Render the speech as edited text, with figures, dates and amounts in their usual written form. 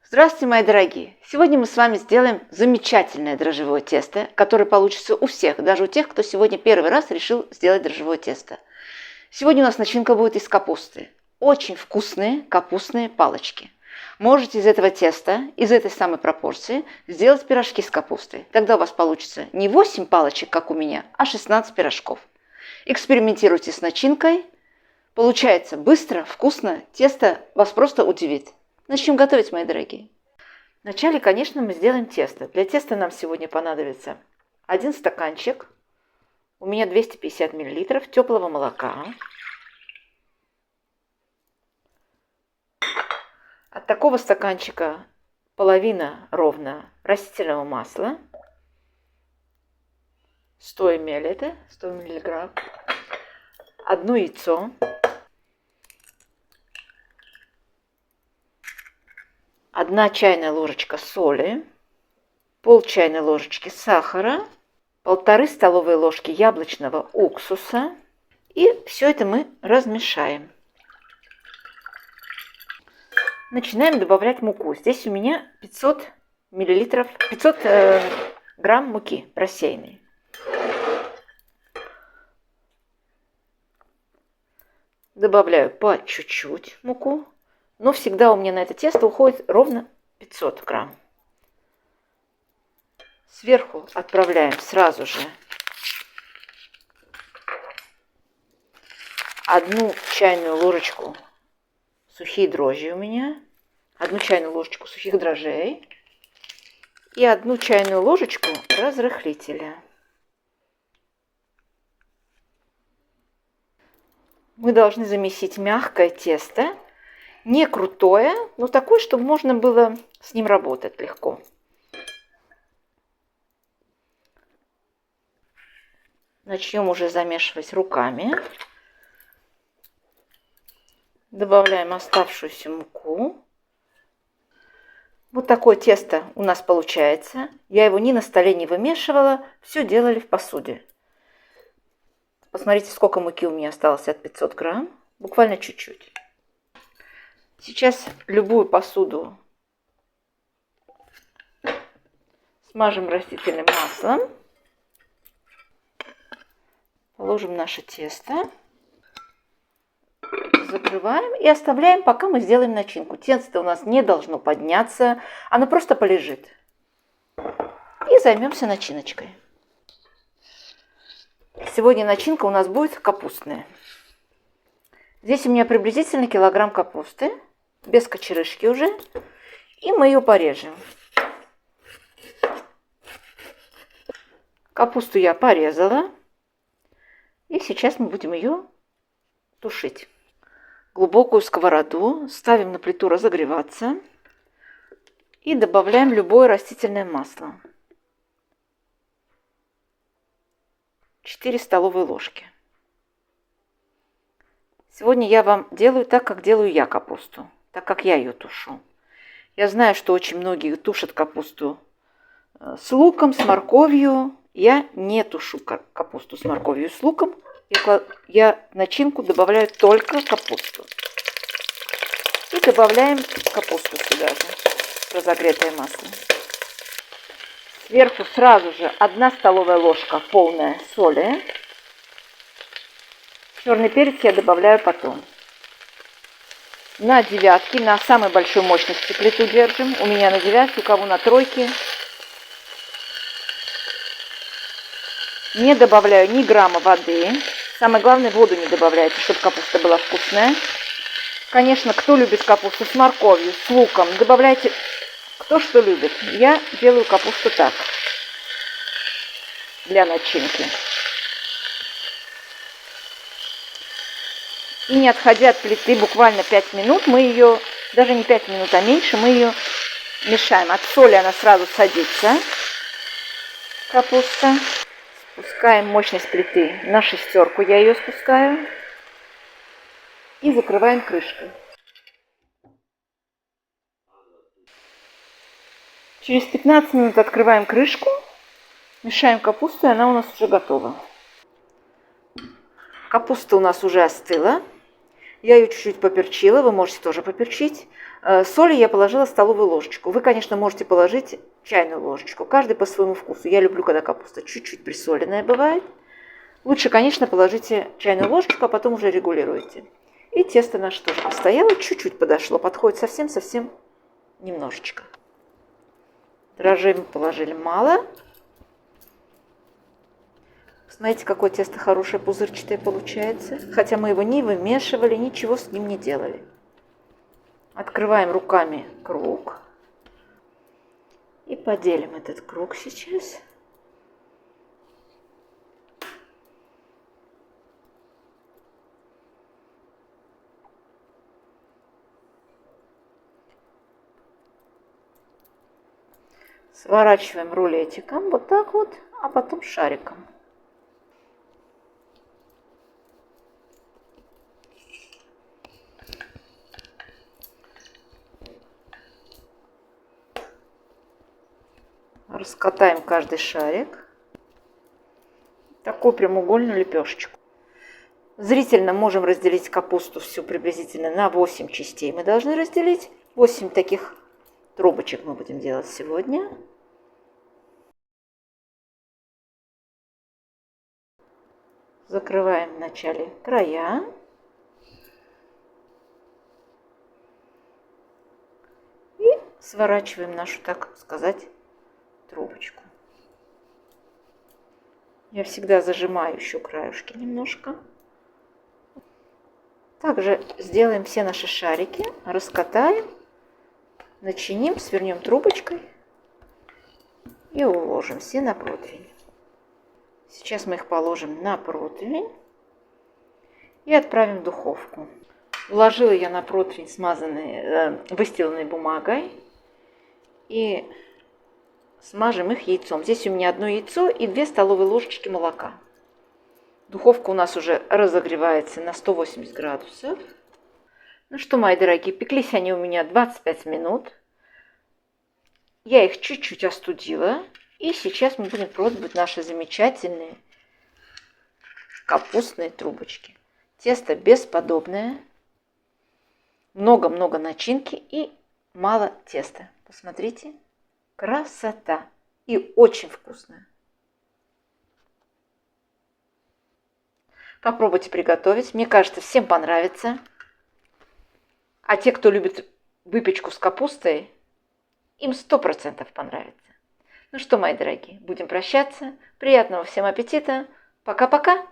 Здравствуйте, мои дорогие! Сегодня мы с вами сделаем замечательное дрожжевое тесто, которое получится у всех, даже у тех, кто сегодня первый раз решил сделать дрожжевое тесто. Сегодня у нас начинка будет из капусты. Очень вкусные капустные палочки. Можете из этого теста, из этой самой пропорции, сделать пирожки с капустой. Тогда у вас получится не 8 палочек, как у меня, а 16 пирожков. Экспериментируйте с начинкой. Получается быстро, вкусно, тесто вас просто удивит. Начнем готовить, мои дорогие. Вначале, конечно, мы сделаем тесто. Для теста нам сегодня понадобится 1 стаканчик, у меня 250 мл теплого молока. От такого стаканчика половина ровно растительного масла. 100 мл это, 100 мг. 1 яйцо. 1 чайная ложечка соли, пол чайной ложечки сахара, 1,5 столовые ложки яблочного уксуса. И все это мы размешаем. Начинаем добавлять муку. Здесь у меня 500 грамм муки просеянной. Добавляю по чуть-чуть муку. Но всегда у меня на это тесто уходит ровно 500 грамм. Сверху отправляем сразу же 1 чайную ложечку сухие дрожжи у меня, 1 чайную ложечку сухих дрожжей и 1 чайную ложечку разрыхлителя. Мы должны замесить мягкое тесто. Не крутое, но такое, чтобы можно было с ним работать легко. Начнем уже замешивать руками. Добавляем оставшуюся муку. Вот такое тесто у нас получается. Я его ни на столе не вымешивала, все делали в посуде. Посмотрите, сколько муки у меня осталось от 500 грамм. Буквально чуть-чуть. Сейчас любую посуду смажем растительным маслом. Положим наше тесто. Закрываем и оставляем, пока мы сделаем начинку. Тесто у нас не должно подняться, оно просто полежит. И займемся начиночкой. Сегодня начинка у нас будет капустная. Здесь у меня приблизительно килограмм капусты, без кочерышки уже. И мы ее порежем. Капусту я порезала. И сейчас мы будем ее тушить. Глубокую сковороду ставим на плиту разогреваться. И добавляем любое растительное масло. 4 столовые ложки. Сегодня я вам делаю так, как делаю я капусту, так как я ее тушу. Я знаю, что очень многие тушат капусту с луком, с морковью. Я не тушу капусту с морковью и с луком. Я в начинку добавляю только капусту. И добавляем капусту сюда же, разогретое масло. Сверху сразу же 1 столовая ложка полная соли. Черный перец я добавляю потом. На 9, на самой большой мощности плиту держим. У меня на 9, у кого на 3. Не добавляю ни грамма воды. Самое главное, воду не добавляйте, чтобы капуста была вкусная. Конечно, кто любит капусту с морковью, с луком, добавляйте кто что любит. Я делаю капусту так, для начинки. И не отходя от плиты буквально 5 минут, мы ее, даже не 5 минут, а меньше, мы ее мешаем. От соли она сразу садится, капуста. Спускаем мощность плиты на 6, я ее спускаю. И закрываем крышкой. Через 15 минут открываем крышку, мешаем капусту, и она у нас уже готова. Капуста у нас уже остыла. Я ее чуть-чуть поперчила, вы можете тоже поперчить. Соли я положила столовую ложечку. Вы, конечно, можете положить чайную ложечку. Каждый по своему вкусу. Я люблю, когда капуста чуть-чуть присоленная бывает. Лучше, конечно, положите чайную ложечку, а потом уже регулируйте. И тесто наше тоже постояло, чуть-чуть подошло. Подходит совсем-совсем немножечко. Дрожжей мы положили мало. Смотрите, какое тесто хорошее, пузырчатое получается. Хотя мы его не вымешивали, ничего с ним не делали. Открываем руками круг. И поделим этот круг сейчас. Сворачиваем рулетиком, вот так вот, а потом шариком. Раскатаем каждый шарик. Такую прямоугольную лепешечку. Зрительно можем разделить капусту всю приблизительно на 8 частей. Мы должны разделить 8 таких трубочек мы будем делать сегодня. Закрываем вначале края. И сворачиваем нашу, так сказать, трубочку. Я всегда зажимаю еще краюшки немножко. Также сделаем все наши шарики, раскатаем, начиним, свернем трубочкой и уложим все на противень. Сейчас мы их положим на противень и отправим в духовку. Уложила я на противень выстиранной бумагой и смажем их яйцом. Здесь у меня одно яйцо и 2 столовые ложечки молока. Духовка у нас уже разогревается на 180 градусов. Ну что, мои дорогие, пеклись они у меня 25 минут. Я их чуть-чуть остудила. И сейчас мы будем пробовать наши замечательные капустные трубочки. Тесто бесподобное. Много-много начинки и мало теста. Посмотрите. Красота. И очень вкусная. Попробуйте приготовить. Мне кажется, всем понравится. А те, кто любит выпечку с капустой, им 100% понравится. Ну что, мои дорогие, будем прощаться. Приятного всем аппетита. Пока-пока.